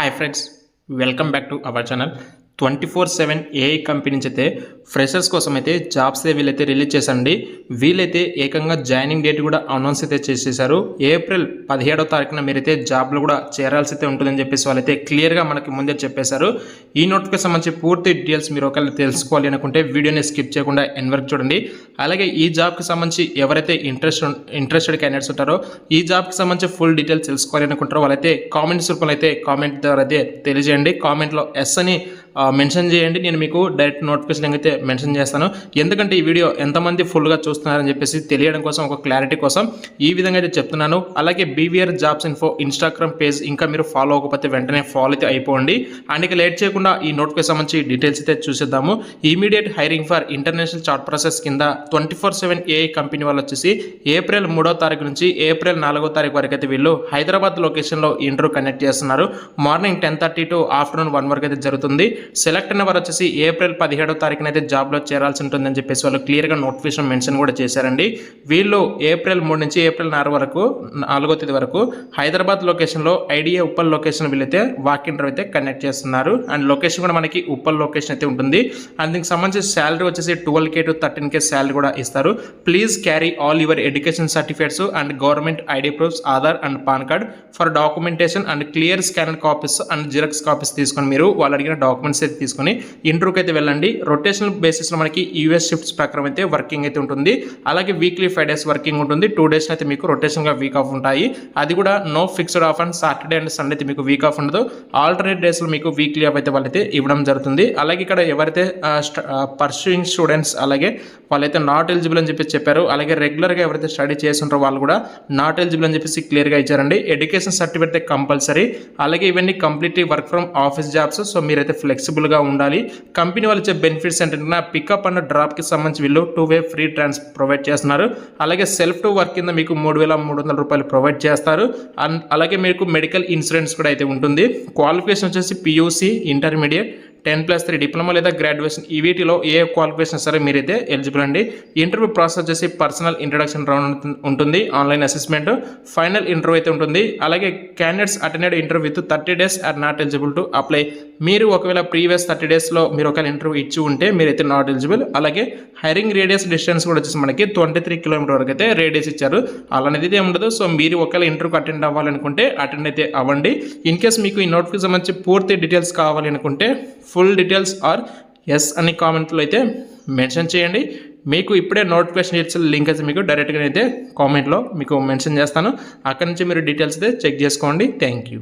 Hi friends, welcome back to our channel. 24/7 AI company నుంచి అయితే freshers కోసం అయితే జాబ్స్ వీళ్ళైతే రిలీజ్ చేశారండి. వీళ్ళైతే ఏకంగా జాయినింగ్ డేట్ కూడా అనౌన్స్ అయితే చేసేసారు. ఏప్రిల్ 17వ తారీఖున మీరైతే జాబ్లో కూడా చేరాల్సి అయితే ఉంటుందని చెప్పేసి వాళ్ళైతే క్లియర్గా మనకి ముందే చెప్పేశారు. ఈ నోటిఫికేషన్ సంబంధించి పూర్తి డీటెయిల్స్ మీరు ఒకవేళ తెలుసుకోవాలి అనుకుంటే వీడియోని స్కిప్ చేయకుండా ఎండ్ వరకు చూడండి. అలాగే ఈ జాబ్కి సంబంధించి ఎవరైతే ఇంట్రెస్టెడ్ క్యాండిడేట్స్ ఉంటారో ఈ జాబ్కి సంబంధించి ఫుల్ డీటెయిల్స్ తెలుసుకోవాలి అనుకుంటారో వాళ్ళైతే కామెంట్స్ రూపంలో అయితే కామెంట్ ద్వారా అయితే తెలియజేయండి. కామెంట్లో ఎస్ అని మెన్షన్ చేయండి. నేను మీకు డైరెక్ట్ నోటిఫికేషన్ అయితే మెన్షన్ చేస్తాను. ఎందుకంటే ఈ వీడియో ఎంతమంది ఫుల్గా చూస్తున్నారని చెప్పేసి తెలియడం కోసం, ఒక క్లారిటీ కోసం ఈ విధంగా అయితే చెప్తున్నాను. అలాగే BVR jobs info Instagram page ఇంకా మీరు ఫాలో అవ్వకపోతే వెంటనే ఫాలో అయితే అయిపోండి. అండ్ ఇక లేట్ చేయకుండా ఈ నోటిఫికేషన్ సంబంధించి డీటెయిల్స్ అయితే చూసేద్దాము. Immediate hiring for international chart process కింద 24/7 ఏఐ కంపెనీ వాళ్ళు వచ్చేసి ఏప్రిల్ 3వ తారీఖు నుంచి ఏప్రిల్ 4వ తారీఖు వరకు అయితే వీళ్ళు హైదరాబాద్ లొకేషన్లో ఇంటర్వ్యూ కండక్ట్ చేస్తున్నారు. మార్నింగ్ 10:30 టు ఆఫ్టర్నూన్ 1 వరకు అయితే జరుగుతుంది. సెలెక్ట్ అయిన వారు వచ్చేసి ఏప్రిల్ 17వ తారీఖున అయితే జాబ్లో చేరాల్సి ఉంటుందని చెప్పేసి వాళ్ళు క్లియర్గా నోటిఫికేషన్ మెన్షన్ కూడా చేశారండి. వీళ్ళు ఏప్రిల్ 3 నుంచి ఏప్రిల్ 4వ తేదీ వరకు హైదరాబాద్ లొకేషన్లో ఐడియా ఉప్పల్ లొకేషన్ వీళ్ళైతే వాక్ ఇంటర్వ్యూ అయితే కండక్ట్ చేస్తున్నారు. అండ్ లొకేషన్ కూడా మనకి ఉప్పల్ లొకేషన్ అయితే ఉంటుంది. అండ్ దీనికి సంబంధించి శాలరీ వచ్చేసి 12K to 13K శాలరీ కూడా ఇస్తారు. Please carry all your education certificates and government ID proofs, Aadhaar and pan card for documentation and clear scanner copies and xerox copies తీసుకొని మీరు వాళ్ళు అడిగిన డాక్యుమెంట్స్ అయితే తీసుకొని ఇంటర్వ్యూకి అయితే వెళ్ళండి. రొటేషనల్ బేసిస్లో మనకి యూఎస్ షిఫ్ట్స్ ప్రకారం అయితే వర్కింగ్ అయితే ఉంటుంది. అలాగే వీక్లీ 5 days వర్కింగ్ ఉంటుంది. 2 days అయితే మీకు రొటేషన్గా వీక్ ఆఫ్ ఉంటాయి. అది కూడా no fixed off and Saturday and Sunday అయితే మీకు వీక్ ఆఫ్ ఉండదు. ఆల్టర్నేట్ డేస్లో మీకు వీక్లీ ఆఫ్ అయితే వాళ్ళైతే ఇవ్వడం జరుగుతుంది. అలాగే ఇక్కడ ఎవరైతే పర్సూయింగ్ స్టూడెంట్స్ అలాగే వాళ్ళైతే నాట్ ఎలిజిబుల్ అని చెప్పేసి చెప్పారు. అలాగే రెగ్యులర్గా ఎవరైతే స్టడీ చేస్తుంటారో వాళ్ళు కూడా నాట్ ఎలిజిబుల్ అని చెప్పేసి క్లియర్గా ఇచ్చారండి. ఎడ్యుకేషన్ సర్టిఫికేట్ అయితే కంపల్సరీ. అలాగే ఇవన్నీ completely work from office jobs. So మీరైతే ఫ్లెక్సిబుల్గా ఉండాలి. కంపెనీ వాళ్ళు ఇచ్చే బెనిఫిట్స్ ఏంటంటే పికప్ అండ్ డ్రాప్కి సంబంధించి వీళ్ళు 2-way ఫ్రీ ట్రాన్స్ ప్రొవైడ్ చేస్తున్నారు. అలాగే సెల్ఫ్ టు వర్క్ కింద మీకు 3,300 రూపాయలు ప్రొవైడ్ చేస్తారు. అలాగే మీకు మెడికల్ ఇన్సూరెన్స్ కూడా అయితే ఉంటుంది. క్వాలిఫికేషన్ వచ్చేసి PUC ఇంటర్మీడియట్ 10+3 డిప్లొమా లేదా గ్రాడ్యుయేషన్ ఈ వీటిలో ఏ క్వాలిఫికేషన్ సరే మీరైతే ఎలిజిబుల్ అండి. ఇంటర్వ్యూ ప్రాసెస్ వచ్చేసి పర్సనల్ ఇంట్రడక్షన్ రౌండ్ ఉంటుంది. ఆన్లైన్ అసెస్మెంట్, ఫైనల్ ఇంటర్వ్యూ అయితే ఉంటుంది. అలాగే candidates attended interview with 30 days are not eligible to apply. మీరు ఒకవేళ ప్రీవియస్ 30 daysలో మీరు ఒకవేళ ఇంటర్వ్యూ ఇచ్చి ఉంటే మీరైతే నాట్ ఎలిజిబుల్. అలాగే హైరింగ్ రేడియస్ డిస్టెన్స్ కూడా వచ్చేసి మనకి 23 కిలోమీటర్ వరకు అయితే రేడియస్ ఇచ్చారు. అలానేది అయితే ఉండదు. సో మీరు ఒకవేళ ఇంటర్వ్యూకి అటెండ్ అవ్వాలనుకుంటే అటెండ్ అయితే అవ్వండి. ఇన్ కేస్ మీకు ఈ నోటిఫికేషన్ సంబంధించి పూర్తి డీటెయిల్స్ కావాలి అనుకుంటే ఫుల్ డీటెయిల్స్ ఆర్ ఎస్ అని కామెంట్లో అయితే మెన్షన్ చేయండి. మీకు ఇప్పుడే నోటిఫికేషన్ డీటెయిల్స్ లింక్ అయితే మీకు డైరెక్ట్గా అయితే కామెంట్లో మీకు మెన్షన్ చేస్తాను. అక్కడి నుంచి మీరు డీటెయిల్స్ అయితే చెక్ చేసుకోండి. Thank you.